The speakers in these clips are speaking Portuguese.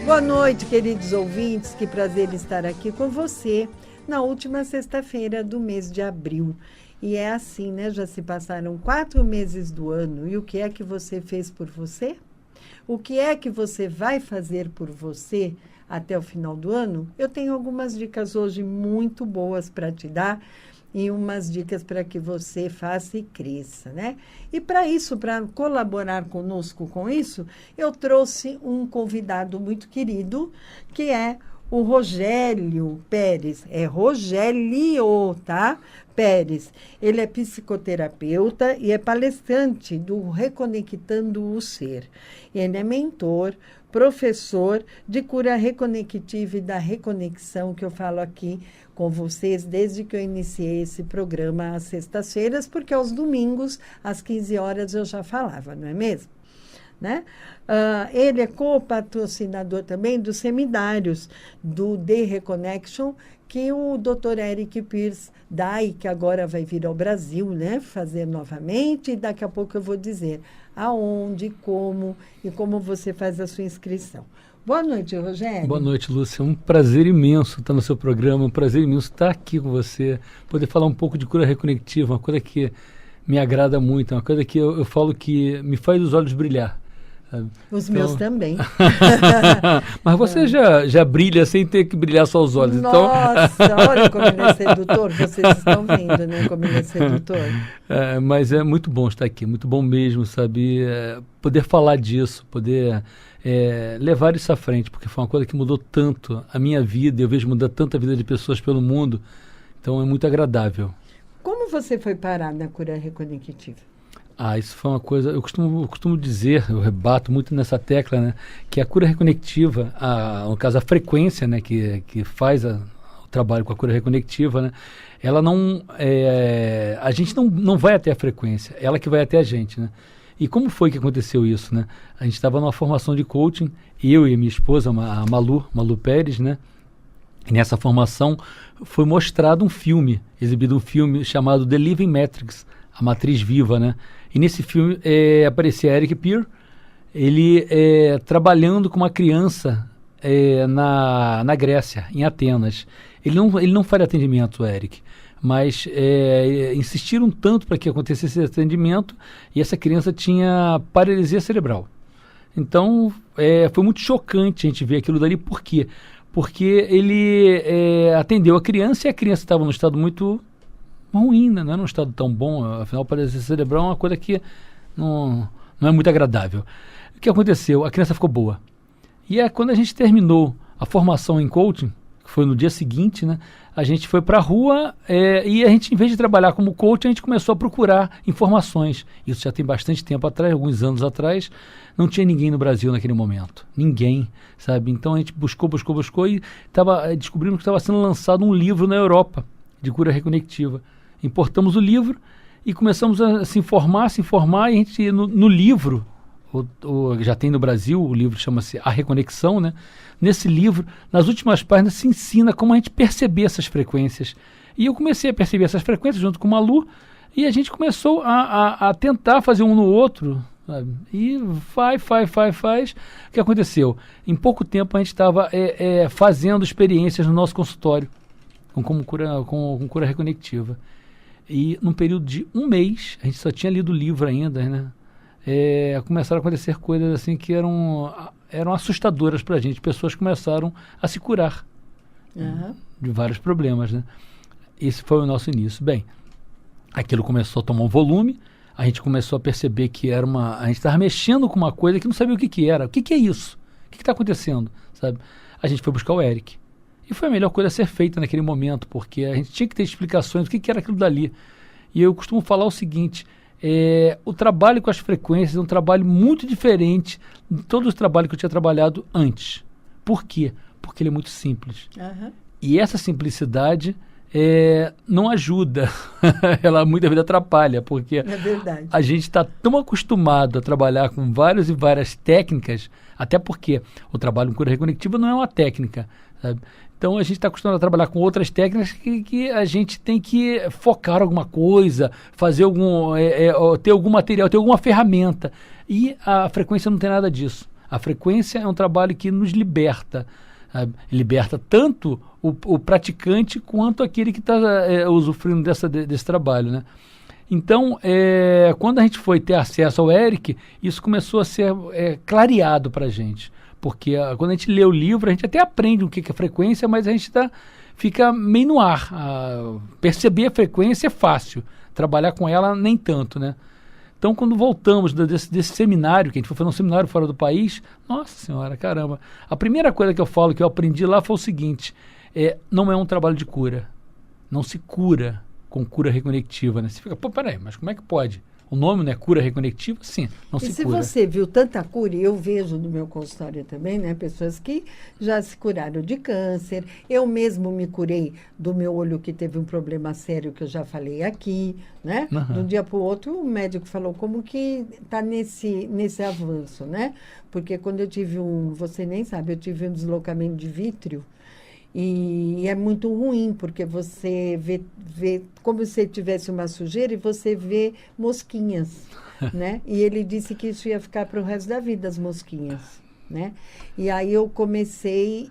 Boa noite, queridos ouvintes. Que prazer estar aqui com você na última sexta-feira do mês de abril. E é assim, né? Já se passaram 4 meses do ano. E o que é que você fez por você? O que é que você vai fazer por você até o final do ano? Eu tenho algumas dicas hoje muito boas para te dar e umas dicas para que você faça e cresça, né? E para isso, para colaborar conosco com isso, eu trouxe um convidado muito querido, que é o Rogélio Pérez. É Rogélio, tá? Pérez. Ele é psicoterapeuta e é palestrante do Reconectando o Ser. Ele é mentor, professor de cura reconectiva e da reconexão, que eu falo aqui com vocês desde que eu iniciei esse programa às sextas-feiras, porque aos domingos, às 15 horas, eu já falava, não é mesmo? Né? Ele é co-patrocinador também dos seminários do The Reconnection, que o Dr. Eric Pierce dá e que agora vai vir ao Brasil, né, fazer novamente, e daqui a pouco eu vou dizer aonde, como e como você faz a sua inscrição. Boa noite, Rogério. Boa noite, Lúcia. É um prazer imenso estar no seu programa, um prazer imenso estar aqui com você, poder falar um pouco de cura reconectiva, uma coisa que me agrada muito, uma coisa que eu falo que me faz os olhos brilhar. Os meus também. Mas você já brilha sem ter que brilhar só os olhos. Nossa, então... olha como ele é sedutor. Vocês estão vendo, né? Como ele é sedutor. Mas é muito bom estar aqui, muito bom mesmo, sabe? Poder falar disso, poder levar isso à frente, porque foi uma coisa que mudou tanto a minha vida, eu vejo mudar tanto a vida de pessoas pelo mundo, então é muito agradável. Como você foi parar na cura reconectiva? Isso foi uma coisa, eu costumo dizer, eu rebato muito nessa tecla, né, que a cura reconectiva, no caso a frequência, né, que faz o trabalho com a cura reconectiva, né, ela não, a gente não vai até a frequência, ela que vai até a gente, né. E como foi que aconteceu isso, né? A gente estava numa formação de coaching, eu e minha esposa, a Malu Pérez, né, e nessa formação foi mostrado exibido um filme chamado The Living Matrix, a Matriz Viva, né? E nesse filme aparecia Eric Pierce, ele trabalhando com uma criança na Grécia, em Atenas. Ele não faria atendimento, Eric, mas insistiram tanto para que acontecesse esse atendimento e essa criança tinha paralisia cerebral. Então, foi muito chocante a gente ver aquilo dali. Por quê? Porque ele atendeu a criança e a criança estava num estado muito ruim, né? Não era um estado tão bom, afinal paralisia cerebral é uma coisa que não é muito agradável. O que aconteceu? A criança ficou boa. E quando a gente terminou a formação em coaching, que foi no dia seguinte, né, a gente foi para a rua e a gente, em vez de trabalhar como coach, a gente começou a procurar informações. Isso já tem bastante tempo atrás, alguns anos atrás, não tinha ninguém no Brasil naquele momento. Ninguém, sabe? Então a gente buscou e descobrimos que estava sendo lançado um livro na Europa de cura reconectiva. Importamos o livro e começamos a se informar, e a gente, no livro, já tem no Brasil, o livro chama-se A Reconexão, né? Nesse livro, nas últimas páginas, se ensina como a gente perceber essas frequências. E eu comecei a perceber essas frequências junto com o Malu, e a gente começou a tentar fazer um no outro, sabe? E faz. O que aconteceu? Em pouco tempo a gente estava fazendo experiências no nosso consultório com cura reconectiva. E num período de 1 mês, a gente só tinha lido o livro ainda, né? Começaram a acontecer coisas assim que eram assustadoras para a gente. Pessoas começaram a se curar de vários problemas, né? Esse foi o nosso início. Bem, aquilo começou a tomar um volume, a gente começou a perceber que a gente estava mexendo com uma coisa que não sabia o que era. O que é isso? O que está acontecendo? Sabe? A gente foi buscar o Eric. E foi a melhor coisa a ser feita naquele momento, porque a gente tinha que ter explicações do que era aquilo dali. E eu costumo falar o seguinte, o trabalho com as frequências é um trabalho muito diferente de todos os trabalhos que eu tinha trabalhado antes. Por quê? Porque ele é muito simples. Uhum. E essa simplicidade não ajuda, ela muitas vezes atrapalha, porque a gente está tão acostumado a trabalhar com várias e várias técnicas, até porque o trabalho com cura reconectiva não é uma técnica, sabe? Então a gente está acostumado a trabalhar com outras técnicas que a gente tem que focar alguma coisa, ter algum material, ter alguma ferramenta. E a frequência não tem nada disso. A frequência é um trabalho que nos liberta. Liberta tanto o praticante quanto aquele que está usufruindo desse trabalho, né? Então, quando a gente foi ter acesso ao Eric, isso começou a ser clareado para a gente. Porque quando a gente lê o livro, a gente até aprende o que é frequência, mas a gente fica meio no ar. Perceber a frequência é fácil, trabalhar com ela nem tanto, né? Então, quando voltamos desse seminário, que a gente foi fazer um seminário fora do país, nossa senhora, caramba. A primeira coisa que eu falo, que eu aprendi lá, foi o seguinte, não é um trabalho de cura. Não se cura com cura reconectiva, né? Você fica, pô, peraí, mas como é que pode? O nome não é cura reconectiva? Sim, não se cura. E se você viu tanta cura, e eu vejo no meu consultório também, né? Pessoas que já se curaram de câncer. Eu mesmo me curei do meu olho que teve um problema sério, que eu já falei aqui, né? Uhum. De um dia para o outro, o médico falou como que está nesse avanço, né? Porque quando eu tive você nem sabe, eu tive um deslocamento de vítreo. E é muito ruim, porque você vê como se tivesse uma sujeira e você vê mosquinhas, né? E ele disse que isso ia ficar para o resto da vida, as mosquinhas, né? E aí eu comecei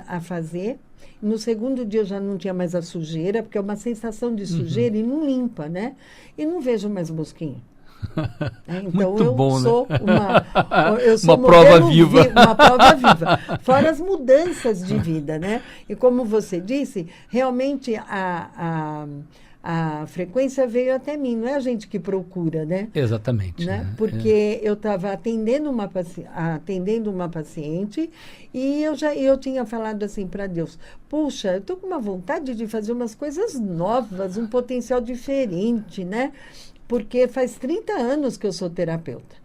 a fazer. No segundo dia eu já não tinha mais a sujeira, porque é uma sensação de sujeira e não limpa, né? E não vejo mais mosquinha. Então muito bom, sou né? uma prova viva. Uma prova viva. Fora as mudanças de vida, né? E como você disse, realmente a frequência veio até mim, não é a gente que procura, né? Exatamente. Né? Porque eu estava atendendo uma paciente e eu tinha falado assim para Deus, puxa, eu estou com uma vontade de fazer umas coisas novas, um potencial diferente, né? Porque faz 30 anos que eu sou terapeuta.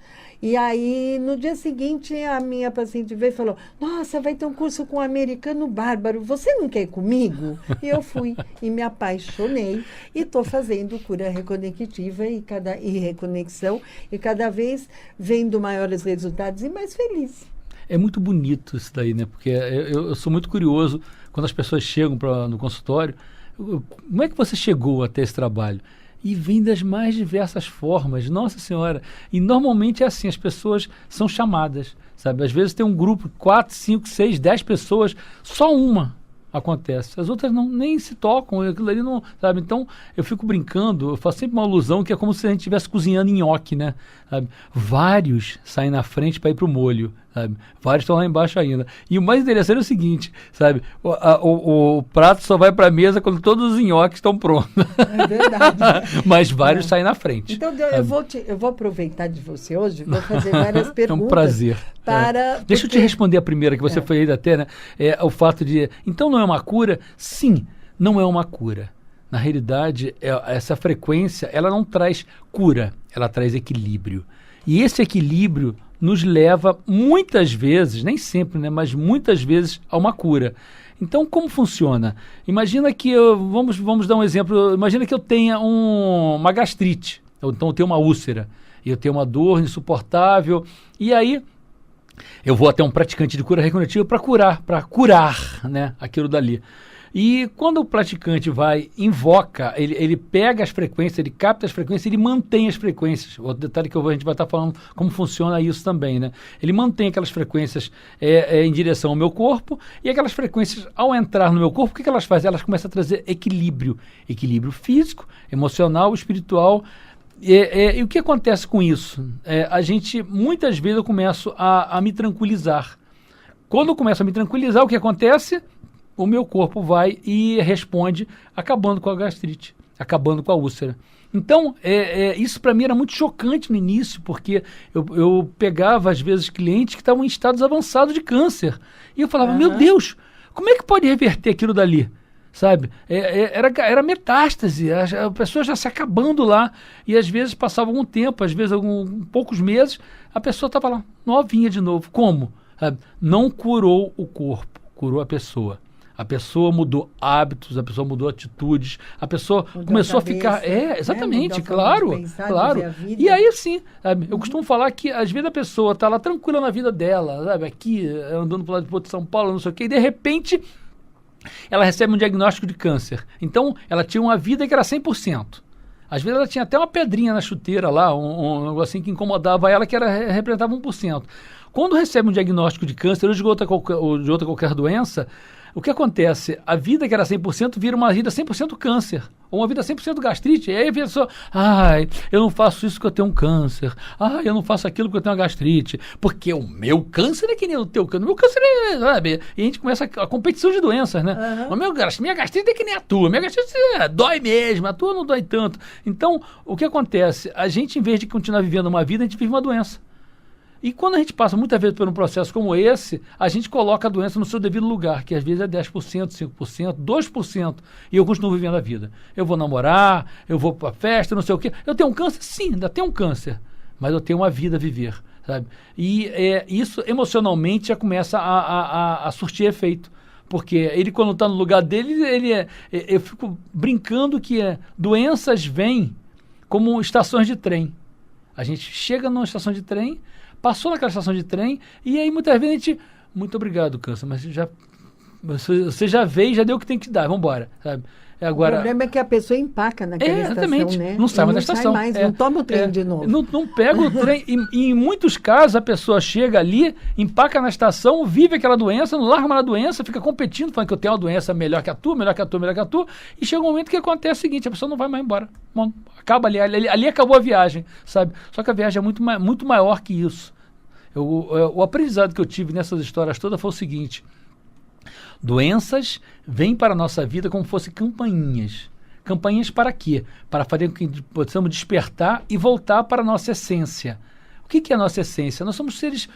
E aí, no dia seguinte, a minha paciente veio e falou, nossa, vai ter um curso com um americano bárbaro, você não quer ir comigo? E eu fui e me apaixonei e estou fazendo cura reconectiva e reconexão e cada vez vendo maiores resultados e mais feliz. É muito bonito isso daí, né? Porque eu sou muito curioso quando as pessoas chegam no consultório, como é que você chegou até esse trabalho? E vem das mais diversas formas, nossa senhora. E normalmente é assim, as pessoas são chamadas, sabe? Às vezes tem um grupo, 4, 5, 6, 10 pessoas, só uma acontece. As outras nem se tocam, aquilo ali não, sabe? Então, eu fico brincando, eu faço sempre uma alusão que é como se a gente estivesse cozinhando nhoque, né? Sabe? Vários saem na frente para ir para o molho, sabe? Vários estão lá embaixo ainda. E o mais interessante é o seguinte, sabe? O prato só vai para a mesa quando todos os nhoques estão prontos. É verdade. Mas vários saem na frente. Então, eu vou aproveitar de você hoje, vou fazer várias perguntas. É um prazer. Deixa eu te responder a primeira que você fez até, né? O fato de... Então, não é uma cura? Sim, não é uma cura. Na realidade, essa frequência, ela não traz cura, ela traz equilíbrio. E esse equilíbrio nos leva muitas vezes, nem sempre, né, mas muitas vezes a uma cura. Então, como funciona? Imagina que vamos dar um exemplo, imagina que eu tenha uma gastrite, então eu tenho uma úlcera, e eu tenho uma dor insuportável, e aí eu vou até um praticante de cura reconectiva para curar, né, aquilo dali. E quando o praticante invoca, ele pega as frequências, ele capta as frequências, ele mantém as frequências. O detalhe que a gente vai estar falando como funciona isso também, né? Ele mantém aquelas frequências em direção ao meu corpo, e aquelas frequências, ao entrar no meu corpo, o que elas fazem? Elas começam a trazer equilíbrio. Equilíbrio físico, emocional, espiritual. E o que acontece com isso? Muitas vezes eu começo a me tranquilizar. Quando eu começo a me tranquilizar, o que acontece? O meu corpo vai e responde acabando com a gastrite, acabando com a úlcera. Então, isso para mim era muito chocante no início, porque eu pegava, às vezes, clientes que estavam em estados avançados de câncer. E eu falava, meu Deus, como é que pode reverter aquilo dali? Sabe? Era metástase, a pessoa já se acabando lá. E às vezes passava algum tempo, às vezes poucos meses, a pessoa estava lá, novinha de novo. Como? Sabe? Não curou o corpo, curou a pessoa. A pessoa mudou hábitos, a pessoa mudou atitudes, a pessoa começou a ficar... exatamente, claro, claro. E aí, sim, sabe? Eu costumo falar que, às vezes, a pessoa está lá tranquila na vida dela, sabe? Aqui, andando para o lado de São Paulo, não sei o quê, e de repente, ela recebe um diagnóstico de câncer. Então, ela tinha uma vida que era 100%. Às vezes ela tinha até uma pedrinha na chuteira lá, um negócio assim que incomodava ela, que representava 1%. Quando recebe um diagnóstico de câncer ou de outra qualquer doença, o que acontece? A vida que era 100% vira uma vida 100% câncer, ou uma vida 100% gastrite. E aí a pessoa, eu não faço isso porque eu tenho um câncer. Eu não faço aquilo porque eu tenho uma gastrite. Porque o meu câncer é que nem o teu câncer. O meu câncer é, sabe? E a gente começa a competição de doenças, né? Minha gastrite é que nem a tua. Minha gastrite dói mesmo, a tua não dói tanto. Então, o que acontece? A gente, em vez de continuar vivendo uma vida, a gente vive uma doença. E quando a gente passa muitas vezes por um processo como esse, a gente coloca a doença no seu devido lugar, que às vezes é 10%, 5%, 2%, e eu continuo vivendo a vida. Eu vou namorar, eu vou pra festa, não sei o quê. Eu tenho um câncer? Sim, ainda tenho um câncer, mas eu tenho uma vida a viver, sabe? E isso emocionalmente já começa a surtir efeito. Porque ele, quando está no lugar dele, eu fico brincando que doenças vêm como estações de trem. A gente chega numa estação de trem, passou naquela estação de trem, e aí muitas vezes a gente... Muito obrigado, câncer, mas você já veio, já deu o que tem que dar, vamos embora, sabe? Agora, o problema é que a pessoa empaca naquela estação, né? Não sai mais da estação. Sai mais, não toma o trem de novo. Não pega o trem. E em muitos casos, a pessoa chega ali, empaca na estação, vive aquela doença, não larga mais a doença, fica competindo, falando que eu tenho uma doença melhor que a tua, melhor que a tua, melhor que a tua, e chega um momento que acontece o seguinte, a pessoa não vai mais embora. Bom, acaba ali acabou a viagem, sabe? Só que a viagem é muito maior que isso. O aprendizado que eu tive nessas histórias todas foi o seguinte: doenças vêm para a nossa vida como fossem campainhas. Campainhas para quê? Para fazer com que possamos despertar e voltar para a nossa essência. O que é a nossa essência? Nós somos seres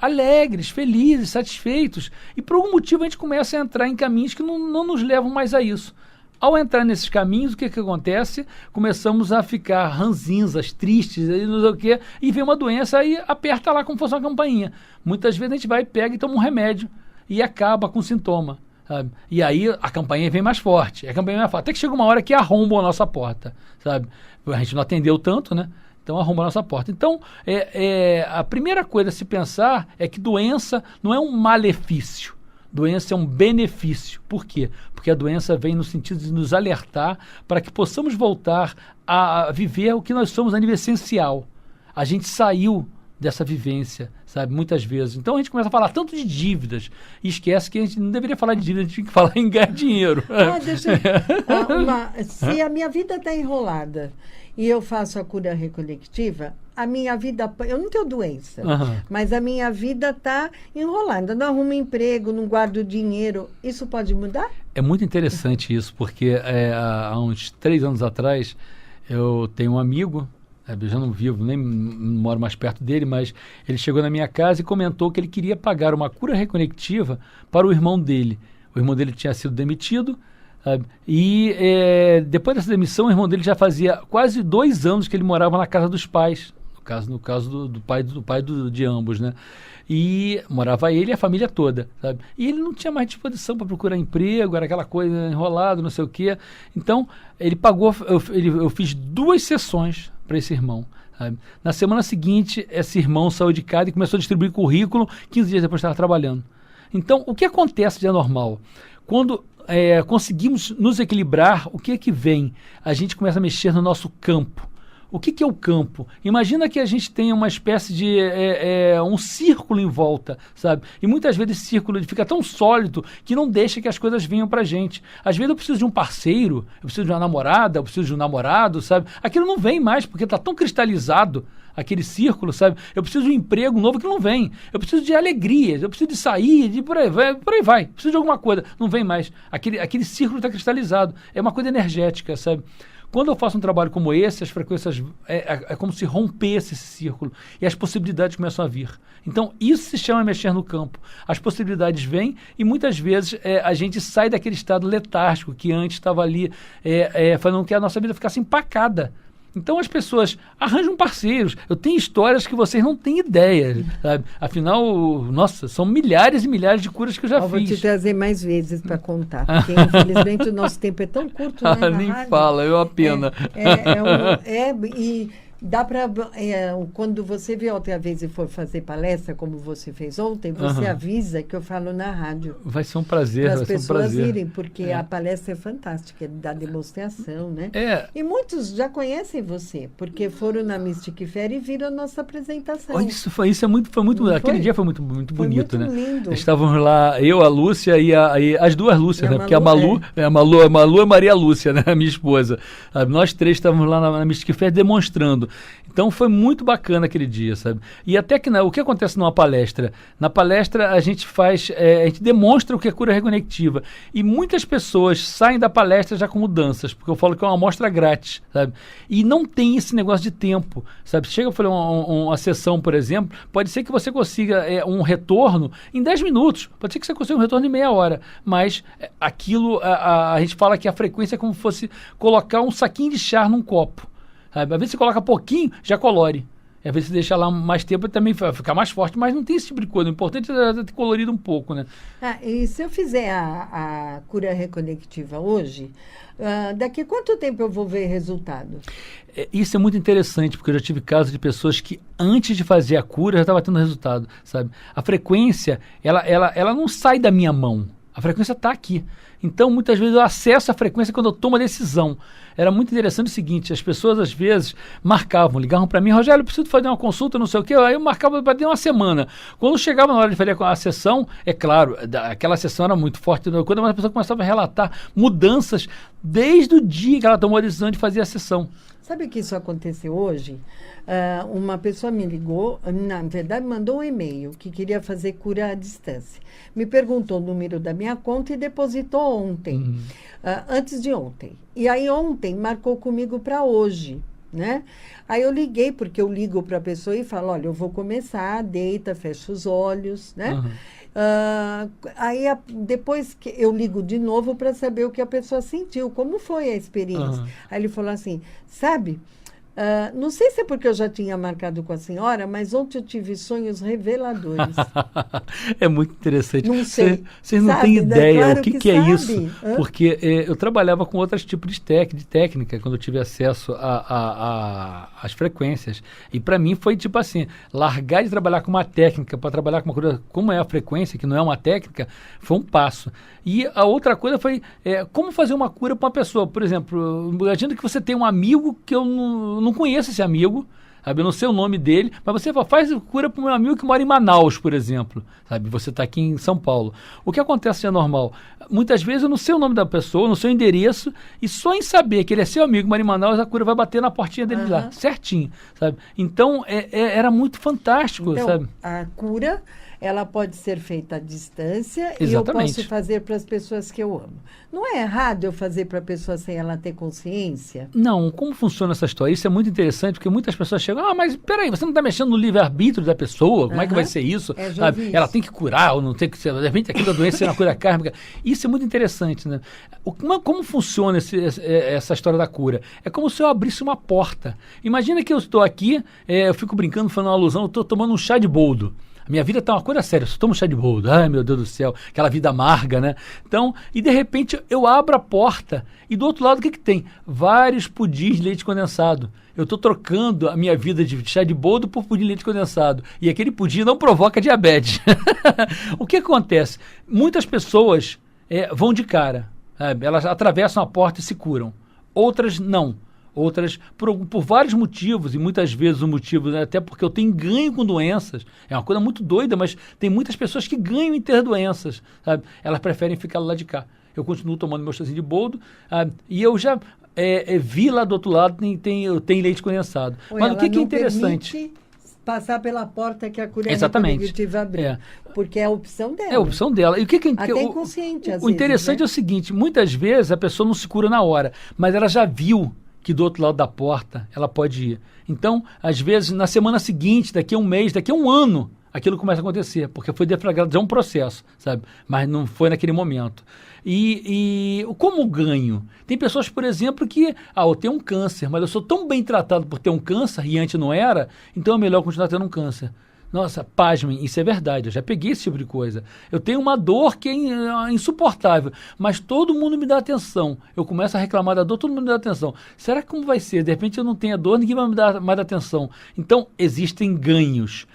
alegres, felizes, satisfeitos. E por algum motivo a gente começa a entrar em caminhos que não nos levam mais a isso. Ao entrar nesses caminhos, o que acontece? Começamos a ficar ranzinzas, tristes, não sei o quê, e vem uma doença e aperta lá como fosse uma campainha. Muitas vezes a gente vai, pega e toma um remédio e acaba com o sintoma, sabe? E aí a campainha vem mais forte, até que chega uma hora que arromba a nossa porta, sabe? A gente não atendeu tanto, né? Então arromba a nossa porta. Então, a primeira coisa a se pensar é que doença não é um malefício. Doença é um benefício. Por quê? Porque a doença vem no sentido de nos alertar para que possamos voltar a viver o que nós somos a nível essencial. A gente saiu dessa vivência, sabe, muitas vezes. Então a gente começa a falar tanto de dívidas e esquece que a gente não deveria falar de dívidas, a gente tinha que falar em ganhar dinheiro. Se a minha vida está enrolada e eu faço a cura reconectiva, a minha vida... Eu não tenho doença, mas a minha vida está enrolada. Eu não arrumo emprego, não guardo dinheiro. Isso pode mudar? É muito interessante isso, porque há uns 3 anos atrás, eu tenho um amigo, eu já não vivo, nem moro mais perto dele, mas ele chegou na minha casa e comentou que ele queria pagar uma cura reconectiva para o irmão dele. O irmão dele tinha sido demitido, sabe? E depois dessa demissão, o irmão dele já fazia quase 2 anos que ele morava na casa dos pais, no caso do pai de ambos, né? E morava ele e a família toda, sabe? E ele não tinha mais disposição para procurar emprego, era aquela coisa enrolada, não sei o quê. Então, ele pagou, eu fiz 2 sessões para esse irmão, sabe? Na semana seguinte, esse irmão saiu de casa e começou a distribuir currículo, 15 dias depois estava trabalhando. Então, o que acontece de anormal? Quando conseguimos nos equilibrar, o que é que vem? A gente começa a mexer no nosso campo. O que é o campo? Imagina que a gente tenha uma espécie de um círculo em volta, sabe? E muitas vezes esse círculo fica tão sólido que não deixa que as coisas venham pra gente. Às vezes eu preciso de um parceiro, eu preciso de uma namorada, eu preciso de um namorado, sabe? Aquilo não vem mais porque está tão cristalizado aquele círculo, sabe? Eu preciso de um emprego novo que não vem. Eu preciso de alegria, eu preciso de sair, de por aí vai. Eu preciso de alguma coisa, não vem mais. Aquele círculo está cristalizado. É uma coisa energética, sabe? Quando eu faço um trabalho como esse, as frequências é como se rompesse esse círculo e as possibilidades começam a vir. Então, isso se chama mexer no campo. As possibilidades vêm e muitas vezes a gente sai daquele estado letárgico que antes estava ali fazendo com que a nossa vida ficasse empacada. Então as pessoas arranjam parceiros. Eu tenho histórias que vocês não têm ideia, sabe? Afinal, nossa, são milhares e milhares de curas que eu já fiz. Vou te trazer mais vezes para contar, porque infelizmente o nosso tempo é tão curto, né? Nem fala, é uma pena. E Dá para, quando você vier outra vez e for fazer palestra, como você fez ontem, você avisa que eu falo na rádio. Vai ser um prazer, para as vai ser um pessoas prazer. irem, porque a palestra é fantástica, da demonstração, né? É. E muitos já conhecem você, porque foram na Mystic Fair e viram a nossa apresentação. Isso foi muito, Não aquele foi? dia foi muito Foi bonito, muito né? lindo. Estávamos lá, eu, a Lúcia e as duas Lúcias, E a né? Porque a Malu, Malu e Maria Lúcia, né? A minha esposa. Nós três estávamos lá na Mystic Fair demonstrando. Então foi muito bacana aquele dia, sabe? E até que o que acontece numa palestra? Na palestra a gente a gente demonstra o que é cura reconectiva. E muitas pessoas saem da palestra já com mudanças, porque eu falo que é uma amostra grátis, sabe? E não tem esse negócio de tempo, sabe? Chega a fazer uma sessão, por exemplo, pode ser que você consiga um retorno em 10 minutos, pode ser que você consiga um retorno em meia hora, mas aquilo, a gente fala que a frequência é como se fosse colocar um saquinho de chá num copo. Sabe? Às vezes você coloca pouquinho, já colore. Às vezes você deixa lá mais tempo, também vai ficar mais forte, mas não tem esse tipo de coisa. O importante é ter colorido um pouco, né? E se eu fizer a cura reconectiva hoje, daqui quanto tempo eu vou ver resultado? Isso é muito interessante, porque eu já tive casos de pessoas que antes de fazer a cura já estava tendo resultado, sabe? A frequência, ela não sai da minha mão. A frequência está aqui. Então, muitas vezes eu acesso a frequência quando eu tomo a decisão. Era muito interessante o seguinte, as pessoas às vezes ligavam para mim, Rogério, eu preciso fazer uma consulta, não sei o quê, aí eu marcava para ter uma semana. Quando chegava na hora de fazer a sessão, é claro, aquela sessão era muito forte, quando uma pessoa começava a relatar mudanças desde o dia que ela tomou a decisão de fazer a sessão. Sabe que isso aconteceu hoje? Uma pessoa me ligou, na verdade mandou um e-mail que queria fazer cura à distância. Me perguntou o número da minha conta e depositou ontem, antes de ontem. E aí ontem marcou comigo para hoje, né? Aí eu liguei, porque eu ligo para a pessoa e falo, olha, eu vou começar, deita, fecha os olhos, né? Aí depois que eu ligo de novo para saber o que a pessoa sentiu, como foi a experiência. Aí ele falou assim, sabe, não sei se é porque eu já tinha marcado com a senhora, mas ontem eu tive sonhos reveladores. É muito interessante. Não sei. Vocês não têm ideia claro o que é isso. Porque eu trabalhava com outros tipos de técnica quando eu tive acesso às frequências. E para mim foi tipo assim, largar de trabalhar com uma técnica para trabalhar com uma coisa como é a frequência, que não é uma técnica, foi um passo. E a outra coisa foi como fazer uma cura para uma pessoa. Por exemplo, imagina que você tem um amigo que eu não conheço esse amigo, sabe? Eu não sei o nome dele, mas você faz cura para um meu amigo que mora em Manaus, por exemplo, sabe? Você está aqui em São Paulo. O que acontece é normal. Muitas vezes eu não sei o nome da pessoa, não sei o endereço, e só em saber que ele é seu amigo, mora em Manaus, a cura vai bater na portinha dele lá, certinho, sabe? Então, era muito fantástico, então, sabe? A cura, ela pode ser feita à distância. Exatamente. E eu posso fazer para as pessoas que eu amo. Não é errado eu fazer para a pessoa sem ela ter consciência? Não, como funciona essa história? Isso é muito interessante, porque muitas pessoas chegam, mas peraí, você não está mexendo no livre-arbítrio da pessoa, como é que vai ser isso? Sabe? Ela tem que curar, ou não tem que ser, de repente aquilo da doença é uma cura kármica. Isso é muito interessante, né? Como funciona essa história da cura? É como se eu abrisse uma porta. Imagina que eu estou aqui, eu fico brincando, falando uma alusão, eu estou tomando um chá de boldo. A minha vida está uma coisa séria, eu só tomo chá de boldo, ai meu Deus do céu, aquela vida amarga, né? Então, e de repente eu abro a porta e do outro lado o que tem? Vários pudins de leite condensado. Eu estou trocando a minha vida de chá de boldo por pudim de leite condensado. E aquele pudim não provoca diabetes. O que acontece? Muitas pessoas vão de cara, sabe? Elas atravessam a porta e se curam. Outras não. Outras, por vários motivos, e muitas vezes o motivo, né, até porque eu tenho ganho com doenças, é uma coisa muito doida, mas tem muitas pessoas que ganham em ter doenças, sabe? Elas preferem ficar lá de cá. Eu continuo tomando meu chazinho de boldo, e eu já vi lá do outro lado, tem leite condensado. Mas o que é interessante? Passar pela porta que a cura reconectiva abriu. Porque é a opção dela. É a opção dela. E o que até inconsciente, às vezes. O interessante é o seguinte, muitas vezes a pessoa não se cura na hora, mas ela já viu que do outro lado da porta ela pode ir. Então, às vezes, na semana seguinte, daqui a um mês, daqui a um ano, aquilo começa a acontecer, porque foi deflagrado, já é um processo, sabe? Mas não foi naquele momento. E como ganho? Tem pessoas, por exemplo, que, eu tenho um câncer, mas eu sou tão bem tratado por ter um câncer, e antes não era, então é melhor continuar tendo um câncer. Nossa, pasmem, isso é verdade, eu já peguei esse tipo de coisa. Eu tenho uma dor que é insuportável, mas todo mundo me dá atenção. Eu começo a reclamar da dor, todo mundo me dá atenção. Será que como vai ser? De repente eu não tenho a dor, ninguém vai me dar mais atenção. Então, existem ganhos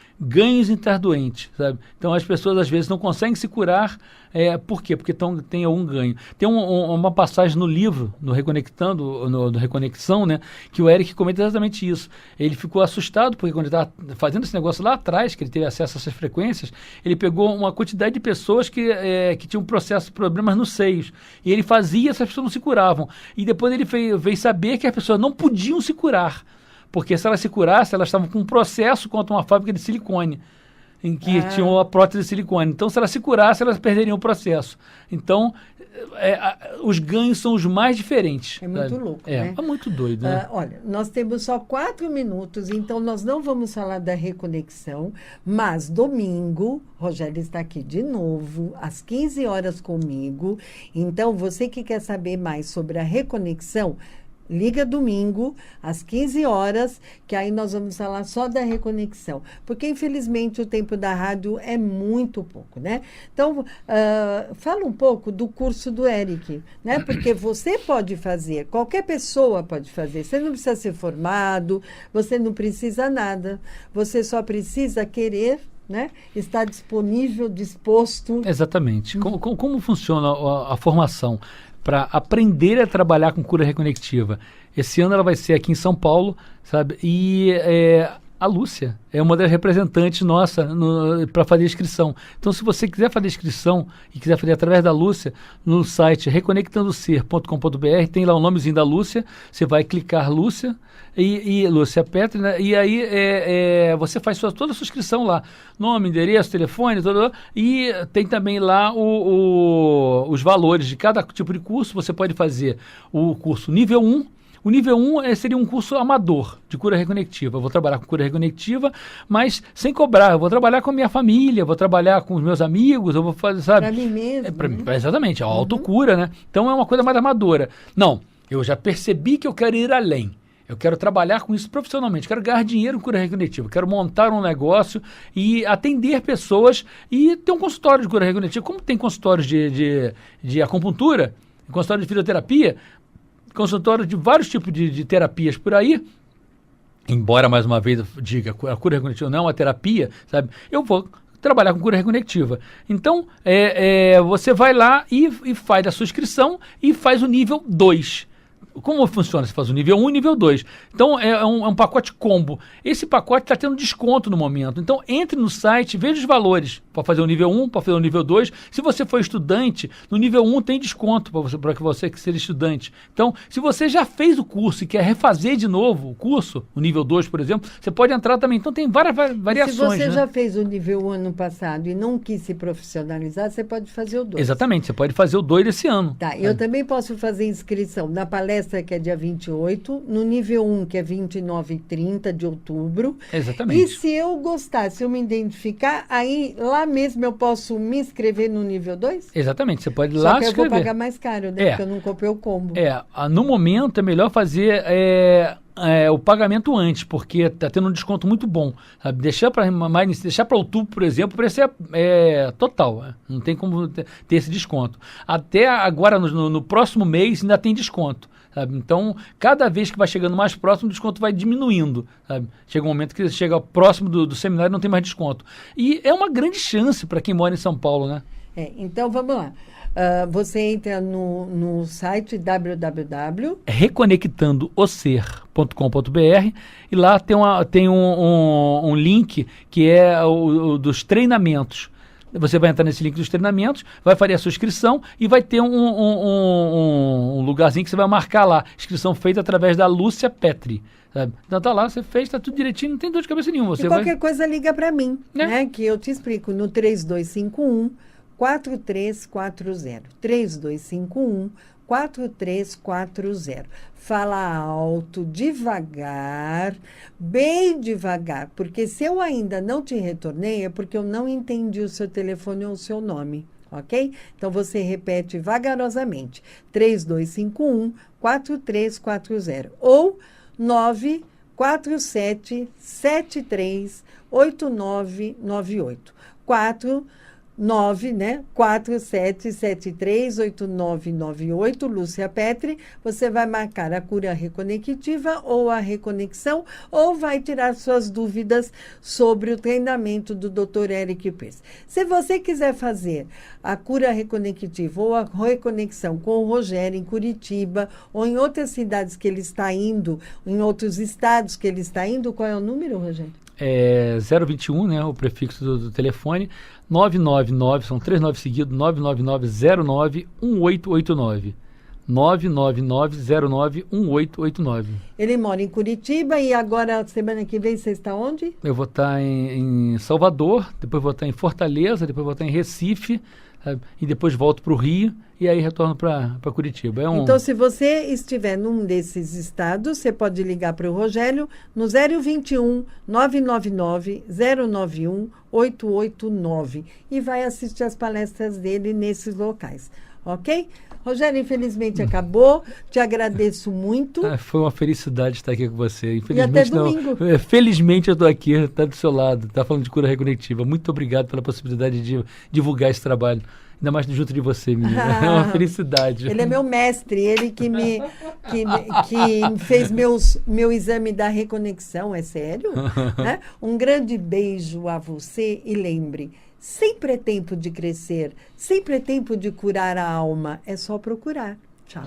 interdoentes, sabe? Então as pessoas às vezes não conseguem se curar, por quê? Porque tem algum ganho. Tem uma passagem no livro, no Reconectando, no Reconexão, né, que o Eric comenta exatamente isso. Ele ficou assustado porque quando ele estava fazendo esse negócio lá atrás, que ele teve acesso a essas frequências, ele pegou uma quantidade de pessoas que tinham problemas nos seios, e ele fazia, essas pessoas não se curavam. E depois ele veio saber que as pessoas não podiam se curar, porque se elas se curassem, elas estavam com um processo contra uma fábrica de silicone, em que tinham a prótese de silicone. Então, se elas se curassem, elas perderiam o processo. Então, os ganhos são os mais diferentes. É muito louco, né? É muito doido, né? Olha, nós temos só 4 minutos, então nós não vamos falar da reconexão, mas domingo, Rogério está aqui de novo, às 15 horas comigo. Então, você que quer saber mais sobre a reconexão, liga domingo, às 15 horas, que aí nós vamos falar só da reconexão. Porque, infelizmente, o tempo da rádio é muito pouco, né? Então, fala um pouco do curso do Eric, né? Porque você pode fazer, qualquer pessoa pode fazer. Você não precisa ser formado, você não precisa nada. Você só precisa querer, né? Está disponível, disposto. Exatamente. Como funciona a formação para aprender a trabalhar com cura reconectiva? Esse ano ela vai ser aqui em São Paulo, sabe? E a Lúcia é uma das representantes nossa para fazer inscrição. Então, se você quiser fazer inscrição e quiser fazer através da Lúcia, no site reconectandoser.com.br, tem lá o nomezinho da Lúcia, você vai clicar Lúcia e Lúcia Petri, né? E aí você faz toda a sua inscrição lá, nome, endereço, telefone, e tem também lá os valores de cada tipo de curso. Você pode fazer o curso nível 1. O nível 1 seria um curso amador de cura reconectiva. Eu vou trabalhar com cura reconectiva, mas sem cobrar. Eu vou trabalhar com a minha família, vou trabalhar com os meus amigos, eu vou fazer, sabe? Para mim mesmo. Exatamente, a autocura, né? Então é uma coisa mais amadora. Não, eu já percebi que eu quero ir além. Eu quero trabalhar com isso profissionalmente, quero ganhar dinheiro com cura reconectiva, quero montar um negócio e atender pessoas e ter um consultório de cura reconectiva. Como tem consultórios de acupuntura, consultório de fisioterapia, consultório de vários tipos de terapias por aí, embora, mais uma vez, eu diga, a cura reconectiva não é uma terapia, sabe? Eu vou trabalhar com cura reconectiva. Então, você vai lá e faz a sua inscrição e faz o nível 2. Como funciona? Você faz o nível 1 e nível 2. Então, é um pacote combo. Esse pacote está tendo desconto no momento. Então, entre no site, veja os valores para fazer o nível 1, para fazer o nível 2. Se você for estudante, no nível 1 tem desconto para você que seja estudante. Então, se você já fez o curso e quer refazer de novo o curso, o nível 2, por exemplo, você pode entrar também. Então, tem várias variações. Se você já fez o nível 1 ano passado e não quis se profissionalizar, você pode fazer o 2. Exatamente, você pode fazer o 2 esse ano. Tá, eu também posso fazer inscrição na palestra que é dia 28, no nível 1, que é 29 e 30 de outubro. Exatamente. E se eu gostar, se eu me identificar, aí lá mesmo eu posso me inscrever no nível 2? Exatamente, você pode ir lá Só que eu escrever. vou pagar mais caro, né? Porque eu não comprei o combo. No momento é melhor fazer o pagamento antes, porque está tendo um desconto muito bom. Sabe? Deixar para outubro, por exemplo, o preço é total. Não tem como ter esse desconto. Até agora, no próximo mês, ainda tem desconto. Sabe? Então, cada vez que vai chegando mais próximo, o desconto vai diminuindo. Sabe? Chega um momento que chega próximo do seminário e não tem mais desconto. E é uma grande chance para quem mora em São Paulo, né? Então, vamos lá. Você entra no site reconectandooser.com.br e lá tem um link que é o dos treinamentos. Você vai entrar nesse link dos treinamentos, vai fazer a sua inscrição e vai ter um lugarzinho que você vai marcar lá. Inscrição feita através da Lúcia Petri. Sabe? Então tá lá, você fez, tá tudo direitinho, não tem dor de cabeça nenhuma. E qualquer coisa liga para mim, né? Que eu te explico no 3251 4340. 3251 4340. Fala alto, devagar, bem devagar, porque se eu ainda não te retornei é porque eu não entendi o seu telefone ou o seu nome, ok? Então você repete vagarosamente, 3251 4340 ou 9 47738998. 49, né? 47738998, Lúcia Petri. Você vai marcar a cura reconectiva ou a reconexão, ou vai tirar suas dúvidas sobre o treinamento do Dr. Eric Pires. Se você quiser fazer a cura reconectiva ou a reconexão com o Rogério em Curitiba, ou em outras cidades que ele está indo, em outros estados que ele está indo, qual é o número, Rogério? 021, né, o prefixo do telefone, 999, são 3 9 seguidos, 999091889. 999091889. Ele mora em Curitiba e agora, semana que vem, você está onde? Eu vou estar em Salvador, depois vou estar em Fortaleza, depois vou estar em Recife, sabe? E depois volto para o Rio e aí retorno para Curitiba. Então, se você estiver num desses estados, você pode ligar para o Rogério no 021 999 091 889 e vai assistir as palestras dele nesses locais, ok? Rogério, infelizmente acabou. Te agradeço muito. Foi uma felicidade estar aqui com você. Infelizmente, e até domingo. Não. Felizmente eu estou aqui, está do seu lado, está falando de cura reconectiva. Muito obrigado pela possibilidade de divulgar esse trabalho. Ainda mais junto de você, menina. É uma felicidade. Ele é meu mestre, ele que fez meu exame da reconexão, é sério? Né? Um grande beijo a você e lembre, sempre é tempo de crescer, sempre é tempo de curar a alma, é só procurar. Tchau.